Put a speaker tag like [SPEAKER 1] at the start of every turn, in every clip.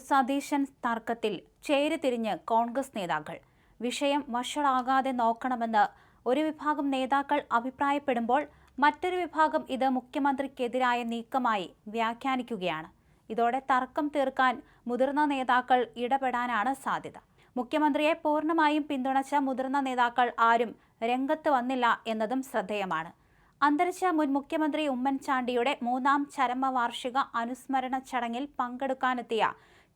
[SPEAKER 1] സതീശൻ തർക്കത്തിൽ ചേരിതിരിഞ്ഞ് കോൺഗ്രസ് നേതാക്കൾ. വിഷയം വഷളാകാതെ നോക്കണമെന്ന് ഒരു വിഭാഗം നേതാക്കൾ അഭിപ്രായപ്പെടുമ്പോൾ മറ്റൊരു വിഭാഗം ഇത് മുഖ്യമന്ത്രിക്കെതിരായ നീക്കമായി വ്യാഖ്യാനിക്കുകയാണ്. ഇതോടെ തർക്കം തീർക്കാൻ മുതിർന്ന നേതാക്കൾ ഇടപെടാനാണ് സാധ്യത. മുഖ്യമന്ത്രിയെ പൂർണ്ണമായും പിന്തുണച്ച മുതിർന്ന നേതാക്കൾ ആരും രംഗത്ത് വന്നില്ല എന്നതും ശ്രദ്ധേയമാണ്. അന്തരിച്ച മുൻ മുഖ്യമന്ത്രി ഉമ്മൻചാണ്ടിയുടെ 3ാം ചരമവാർഷിക അനുസ്മരണ ചടങ്ങിൽ പങ്കെടുക്കാനെത്തിയ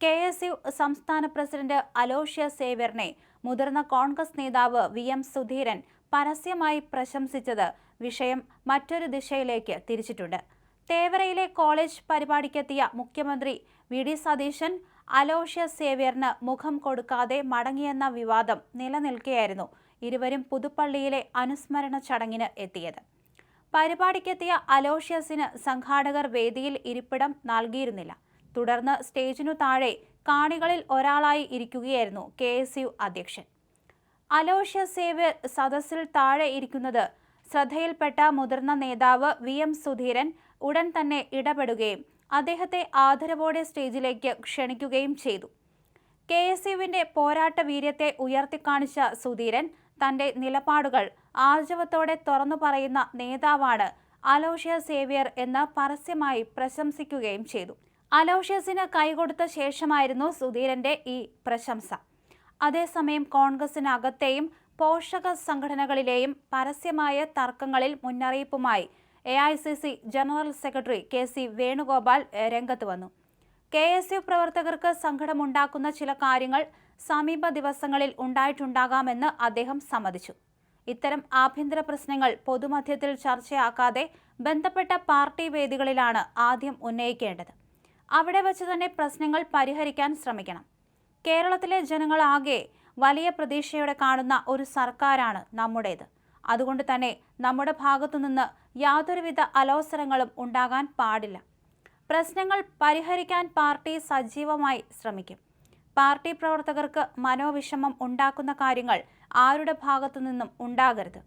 [SPEAKER 1] KSU സംസ്ഥാന പ്രസിഡന്റ് അലോഷ്യസ് സേവ്യറിനെ മുതിർന്ന കോൺഗ്രസ് നേതാവ് VM സുധീരൻ പരസ്യമായി പ്രശംസിച്ചത് വിഷയം മറ്റൊരു ദിശയിലേക്ക് തിരിച്ചിട്ടുണ്ട്. തേവരയിലെ കോളേജ് പരിപാടിക്കെത്തിയ മുഖ്യമന്ത്രി VD സതീശൻ അലോഷ്യസ് സേവ്യറിന് മുഖം കൊടുക്കാതെ മടങ്ങിയെന്ന വിവാദം നിലനിൽക്കെയായിരുന്നു ഇരുവരും പുതുപ്പള്ളിയിലെ അനുസ്മരണ ചടങ്ങിന് എത്തിയത്. പരിപാടിക്കെത്തിയ അലോഷ്യസിന് സംഘാടകർ വേദിയിൽ ഇരിപ്പിടം നൽകിയിരുന്നില്ല. തുടർന്ന് സ്റ്റേജിനു താഴെ കാണികളിൽ ഒരാളായി ഇരിക്കുകയായിരുന്നു KSU അധ്യക്ഷൻ. അലോഷ്യസ് സേവ്യർ സദസ്സിൽ താഴെ ഇരിക്കുന്നത് ശ്രദ്ധയിൽപ്പെട്ട മുതിർന്ന നേതാവ് VM സുധീരൻ ഉടൻ തന്നെ ഇടപെടുകയും അദ്ദേഹത്തെ ആദരവോടെ സ്റ്റേജിലേക്ക് ക്ഷണിക്കുകയും ചെയ്തു. KSUവിന്റെ പോരാട്ട വീര്യത്തെ ഉയർത്തിക്കാണിച്ച സുധീരൻ തന്റെ നിലപാടുകൾ ആർജവത്തോടെ തുറന്നു പറയുന്ന നേതാവാണ് അലോഷ്യസ് സേവ്യർ എന്ന് പരസ്യമായി പ്രശംസിക്കുകയും ചെയ്തു. അലോഷ്യസിന് കൈകൊടുത്ത ശേഷമായിരുന്നു സുധീരന്റെ ഈ പ്രശംസ. അതേസമയം കോൺഗ്രസിനകത്തെയും പോഷക സംഘടനകളിലെയും പരസ്യമായ തർക്കങ്ങളിൽ മുന്നറിയിപ്പുമായി AICC general secretary KC Venugopal രംഗത്ത് വന്നു. KSU പ്രവർത്തകർക്ക് സങ്കടമുണ്ടാക്കുന്ന ചില കാര്യങ്ങൾ സമീപ ദിവസങ്ങളിൽ ഉണ്ടായിട്ടുണ്ടാകാമെന്ന് അദ്ദേഹം സമ്മതിച്ചു. ഇത്തരം ആഭ്യന്തര പ്രശ്നങ്ങൾ പൊതുമധ്യത്തിൽ ചർച്ചയാക്കാതെ ബന്ധപ്പെട്ട പാർട്ടി വേദികളിലാണ് ആദ്യം ഉന്നയിക്കേണ്ടത്. അവിടെ വച്ച് തന്നെ പ്രശ്നങ്ങൾ പരിഹരിക്കാൻ ശ്രമിക്കണം. കേരളത്തിലെ ജനങ്ങളാകെ വലിയ പ്രതീക്ഷയോടെ കാണുന്ന ഒരു സർക്കാരാണ് നമ്മുടേത്. അതുകൊണ്ട് തന്നെ നമ്മുടെ ഭാഗത്തുനിന്ന് യാതൊരുവിധ അലോസരങ്ങളും ഉണ്ടാകാൻ പാടില്ല. പ്രശ്നങ്ങൾ പരിഹരിക്കാൻ പാർട്ടി സജീവമായി ശ്രമിക്കും. പാർട്ടി പ്രവർത്തകർക്ക് മനോവിഷമം ഉണ്ടാക്കുന്ന കാര്യങ്ങൾ ആരുടെ ഭാഗത്തു നിന്നും ഉണ്ടാകരുത്,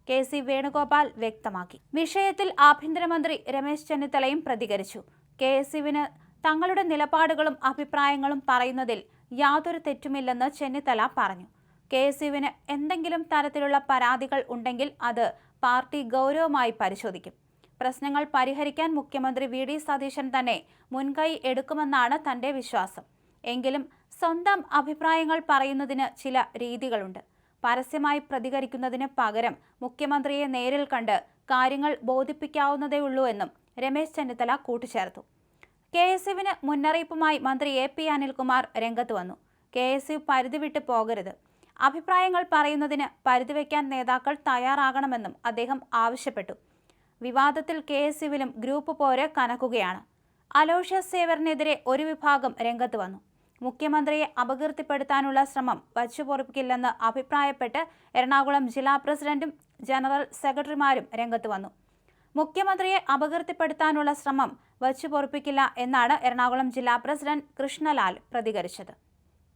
[SPEAKER 1] KC വേണുഗോപാൽ വ്യക്തമാക്കി. വിഷയത്തിൽ ആഭ്യന്തരമന്ത്രി രമേശ് ചെന്നിത്തലയും പ്രതികരിച്ചു. KSUവിന് തങ്ങളുടെ നിലപാടുകളും അഭിപ്രായങ്ങളും പറയുന്നതിൽ യാതൊരു തെറ്റുമില്ലെന്ന് ചെന്നിത്തല പറഞ്ഞു. KSUവിന് എന്തെങ്കിലും തരത്തിലുള്ള പരാതികൾ ഉണ്ടെങ്കിൽ അത് പാർട്ടി ഗൗരവമായി പരിശോധിക്കും. പ്രശ്നങ്ങൾ പരിഹരിക്കാൻ മുഖ്യമന്ത്രി VD സതീശൻ തന്നെ മുൻകൈ എടുക്കുമെന്നാണ് തന്റെ വിശ്വാസം. എങ്കിലും സ്വന്തം അഭിപ്രായങ്ങൾ പറയുന്നതിന് ചില രീതികളുണ്ട്. പരസ്യമായി പ്രതികരിക്കുന്നതിന് പകരം മുഖ്യമന്ത്രിയെ നേരിൽ കണ്ട് കാര്യങ്ങൾ ബോധിപ്പിക്കാവുന്നതേയുള്ളൂ എന്നും രമേശ് ചെന്നിത്തല കൂട്ടിച്ചേർത്തു. KSUവിന് മുന്നറിയിപ്പുമായി മന്ത്രി AP അനിൽകുമാർ രംഗത്ത് വന്നു. KSU പരിധി വിട്ട് പോകരുത്. അഭിപ്രായങ്ങൾ പറയുന്നതിന് പരിധിവെക്കാൻ നേതാക്കൾ തയ്യാറാകണമെന്നും അദ്ദേഹം ആവശ്യപ്പെട്ടു. വിവാദത്തിൽ KSUവിലും ഗ്രൂപ്പ് പോര് കനക്കുകയാണ്. അലോഷ്യസ് സേവ്യറിനെതിരെ ഒരു വിഭാഗം രംഗത്ത് വന്നു. മുഖ്യമന്ത്രിയെ അപകീർത്തിപ്പെടുത്താനുള്ള ശ്രമം വച്ചുപൊറുപ്പിക്കില്ലെന്ന് അഭിപ്രായപ്പെട്ട് എറണാകുളം ജില്ലാ പ്രസിഡന്റും ജനറൽ സെക്രട്ടറിമാരും രംഗത്ത് വന്നു. മുഖ്യമന്ത്രിയെ അപകീർത്തിപ്പെടുത്താനുള്ള ശ്രമം വച്ചുപൊറുപ്പിക്കില്ല എന്നാണ് എറണാകുളം ജില്ലാ പ്രസിഡന്റ് കൃഷ്ണലാൽ പ്രതികരിച്ചത്.